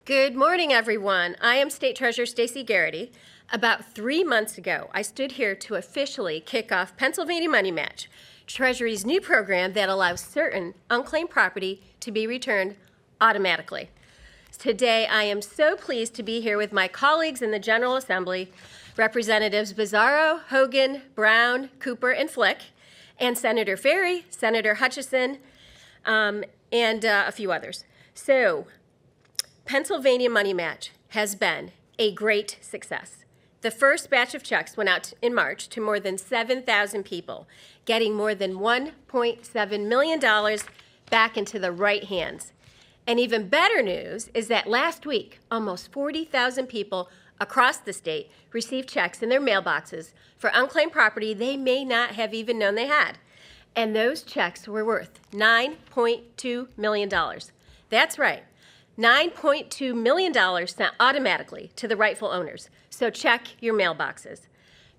Good morning, everyone. I am State Treasurer Stacy Garrity. About 3 months ago, I stood here to officially kick off Pennsylvania Money Match, Treasury's new program that allows certain unclaimed property to be returned automatically. Today, I am so pleased to be here with my colleagues in the General Assembly, Representatives Bizzarro, Hogan, Brown, Cooper, and Flick, and Senator Farry, Senator Hutchinson, and a few others. So, Pennsylvania Money Match has been a great success. The first batch of checks went out in March to more than 7,000 people, getting more than $1.7 million back into the right hands. And even better news is that last week, almost 40,000 people across the state received checks in their mailboxes for unclaimed property they may not have even known they had. And those checks were worth $9.2 million. That's right. $9.2 million sent automatically to the rightful owners, so check your mailboxes.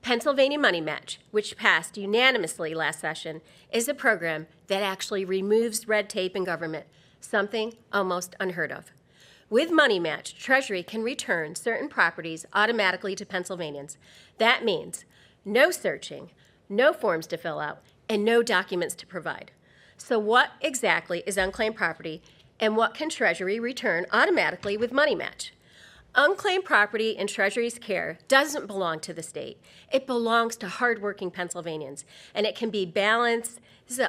Pennsylvania Money Match, which passed unanimously last session, is a program that actually removes red tape in government, something almost unheard of. With Money Match, Treasury can return certain properties automatically to Pennsylvanians. That means no searching, no forms to fill out, and no documents to provide. So what exactly is unclaimed property? And what can Treasury return automatically with Money Match? Unclaimed property in Treasury's care doesn't belong to the state. It belongs to hardworking Pennsylvanians, and it can be balance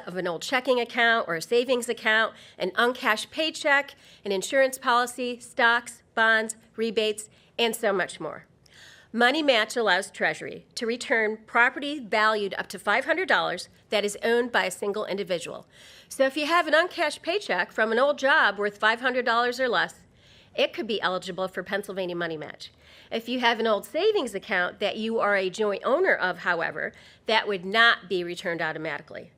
of an old checking account or a savings account, an uncashed paycheck, an insurance policy, stocks, bonds, rebates, and so much more. Money Match allows Treasury to return property valued up to $500 that is owned by a single individual. So if you have an uncashed paycheck from an old job worth $500 or less, it could be eligible for Pennsylvania Money Match. If you have an old savings account that you are a joint owner of, however, that would not be returned automatically.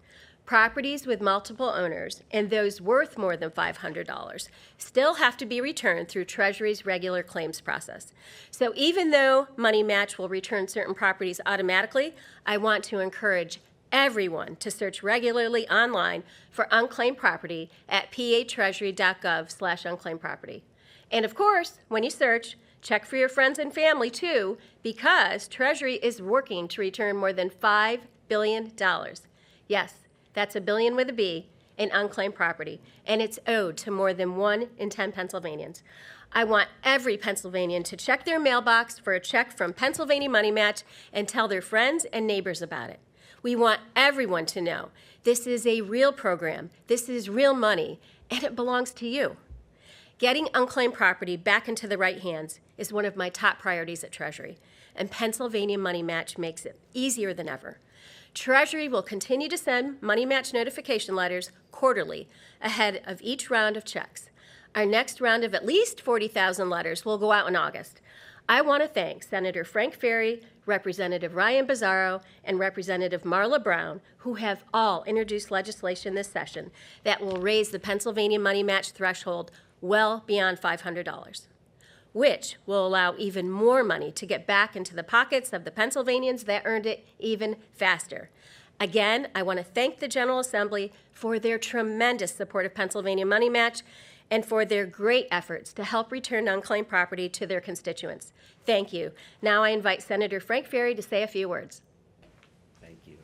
Properties with multiple owners and those worth more than $500 still have to be returned through Treasury's regular claims process. So even though Money Match will return certain properties automatically, I want to encourage everyone to search regularly online for unclaimed property at patreasury.gov/unclaimed property. And of course, when you search, check for your friends and family too, because Treasury is working to return more than $5 billion. Yes, that's a billion with a B in unclaimed property, and it's owed to more than 1 in 10 Pennsylvanians. I want every Pennsylvanian to check their mailbox for a check from Pennsylvania Money Match and tell their friends and neighbors about it. We want everyone to know this is a real program, this is real money, and it belongs to you. Getting unclaimed property back into the right hands is one of my top priorities at Treasury, and Pennsylvania Money Match makes it easier than ever. Treasury will continue to send Money Match notification letters quarterly ahead of each round of checks. Our next round of at least 40,000 letters will go out in August. I want to thank Senator Frank Farry, Representative Ryan Bizzarro, and Representative Marla Brown, who have all introduced legislation this session that will raise the Pennsylvania Money Match threshold well beyond $500. Which will allow even more money to get back into the pockets of the Pennsylvanians that earned it even faster. Again, I want to thank the General Assembly for their tremendous support of Pennsylvania Money Match and for their great efforts to help return unclaimed property to their constituents. Thank you. Now I invite Senator Frank Farry to say a few words. Thank you.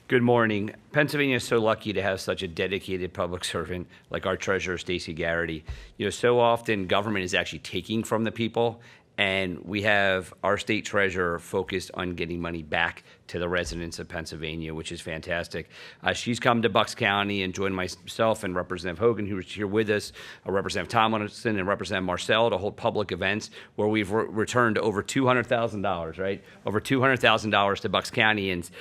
Good morning. Pennsylvania is so lucky to have such a dedicated public servant like our Treasurer, Stacy Garrity. You know, so often government is actually taking from the people, and we have our state treasurer focused on getting money back to the residents of Pennsylvania, which is fantastic. She's come to Bucks County and joined myself and Representative Hogan, who is here with us, Representative Tomlinson and Representative Marcel to hold public events where we've returned over $200,000, right? Over $200,000 to Bucks Countyans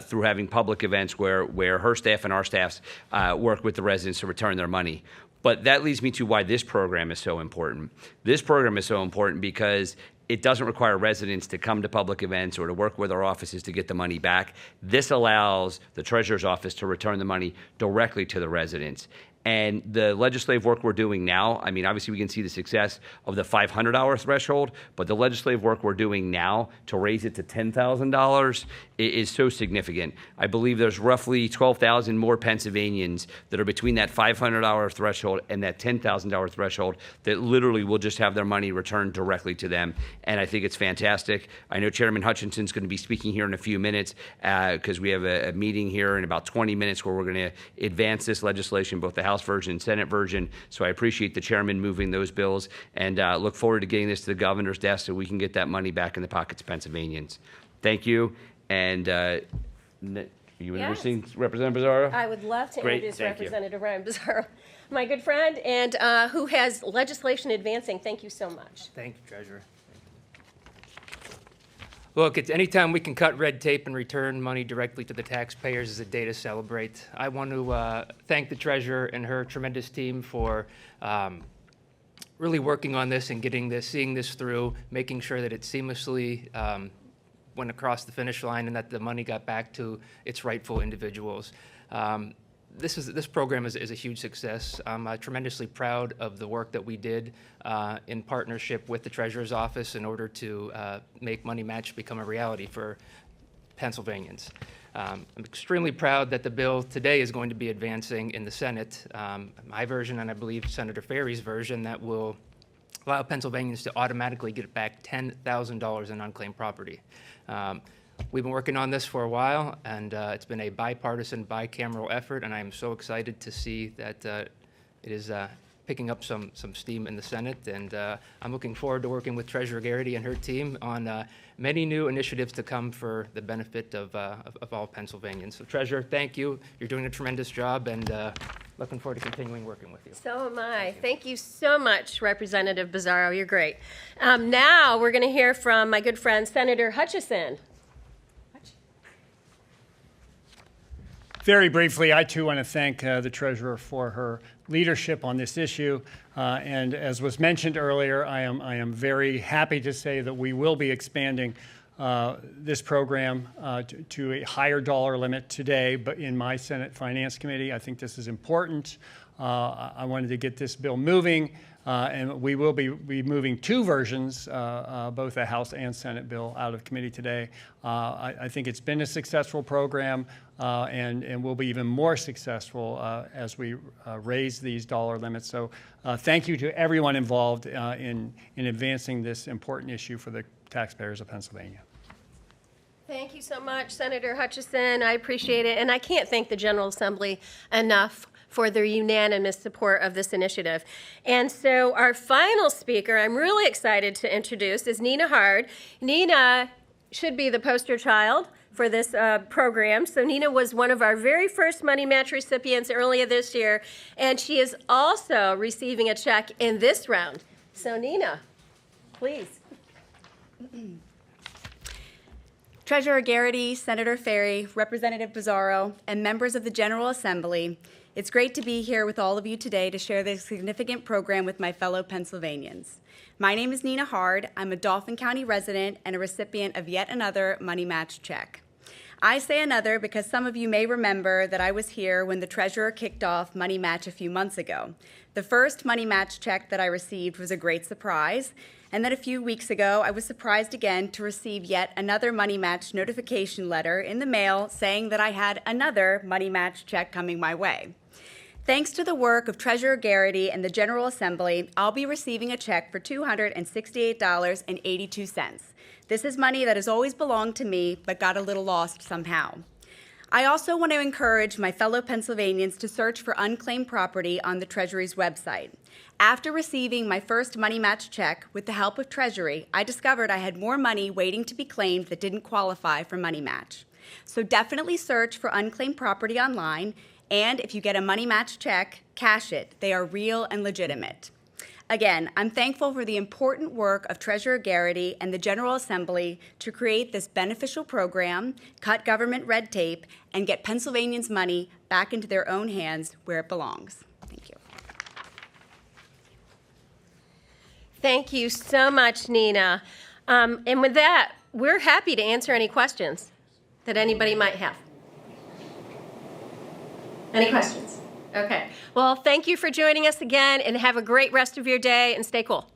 through having public events where her staff and our staffs work with the residents to return their money. But that leads me to why this program is so important. This program is so important because it doesn't require residents to come to public events or to work with our offices to get the money back. This allows the Treasurer's office to return the money directly to the residents. And the legislative work we're doing now, I mean, obviously we can see the success of the $500 threshold, but the legislative work we're doing now to raise it to $10,000 is so significant. I believe there's roughly 12,000 more Pennsylvanians that are between that $500 threshold and that $10,000 threshold that literally will just have their money returned directly to them. And I think it's fantastic. I know Chairman Hutchinson's going to be speaking here in a few minutes because we have a meeting here in about 20 minutes where we're going to advance this legislation, both the House version and Senate version. So I appreciate the chairman moving those bills and look forward to getting this to the governor's desk so we can get that money back in the pockets of Pennsylvanians. Thank you. And you introducing Representative Bizzarro? I would love to Great, introduce thank you. Representative Ryan Bizzarro, my good friend, and who has legislation advancing. Thank you so much. Thank you, Treasurer. Look, it's anytime we can cut red tape and return money directly to the taxpayers is a day to celebrate. I want to thank the Treasurer and her tremendous team for really working on this and seeing this through, making sure that it seamlessly went across the finish line and that the money got back to its rightful individuals. This program is a huge success. I'm tremendously proud of the work that we did in partnership with the Treasurer's Office in order to make Money Match become a reality for Pennsylvanians. I'm extremely proud that the bill today is going to be advancing in the Senate, my version and I believe Senator Farry's version, that will allow Pennsylvanians to automatically get back $10,000 in unclaimed property. We've been working on this for a while, and it's been a bipartisan, bicameral effort, and I am so excited to see that it is picking up some steam in the Senate, and I'm looking forward to working with Treasurer Garrity and her team on many new initiatives to come for the benefit of all Pennsylvanians. So, Treasurer, thank you. You're doing a tremendous job, and looking forward to continuing working with you. So am I. Thank you so much, Representative Bizzarro. You're great. Now we're going to hear from my good friend, Senator Hutchinson. Very briefly, I too want to thank the Treasurer for her leadership on this issue. And as was mentioned earlier, I am very happy to say that we will be expanding this program to a higher dollar limit today, but in my Senate Finance Committee. I think this is important. I wanted to get this bill moving, and we will be moving two versions, both a House and Senate bill, out of committee today. I think it's been a successful program, and will be even more successful as we raise these dollar limits. So thank you to everyone involved in advancing this important issue for the taxpayers of Pennsylvania. Thank you so much, Senator Hutchinson. I appreciate it. And I can't thank the General Assembly enough for their unanimous support of this initiative. And so our final speaker I'm really excited to introduce is Nina Hard. Nina should be the poster child for this program. So Nina was one of our very first Money Match recipients earlier this year, and she is also receiving a check in this round. So Nina, please. Treasurer Garrity, Senator Farry, Representative Bizzarro, and members of the General Assembly, it's great to be here with all of you today to share this significant program with my fellow Pennsylvanians. My name is Nina Hard. I'm a Dauphin County resident and a recipient of yet another Money Match check. I say another because some of you may remember that I was here when the Treasurer kicked off Money Match a few months ago. The first Money Match check that I received was a great surprise, and then a few weeks ago, I was surprised again to receive yet another Money Match notification letter in the mail saying that I had another Money Match check coming my way. Thanks to the work of Treasurer Garrity and the General Assembly, I'll be receiving a check for $268.82. This is money that has always belonged to me, but got a little lost somehow. I also want to encourage my fellow Pennsylvanians to search for unclaimed property on the Treasury's website. After receiving my first Money Match check with the help of Treasury, I discovered I had more money waiting to be claimed that didn't qualify for Money Match. So definitely search for unclaimed property online, and if you get a Money Match check, cash it. They are real and legitimate. Again, I'm thankful for the important work of Treasurer Garrity and the General Assembly to create this beneficial program, cut government red tape, and get Pennsylvanians' money back into their own hands where it belongs. Thank you. Thank you so much, Nina. And with that, we're happy to answer any questions that anybody might have. Any questions? Okay. Well, thank you for joining us again, and have a great rest of your day, and stay cool.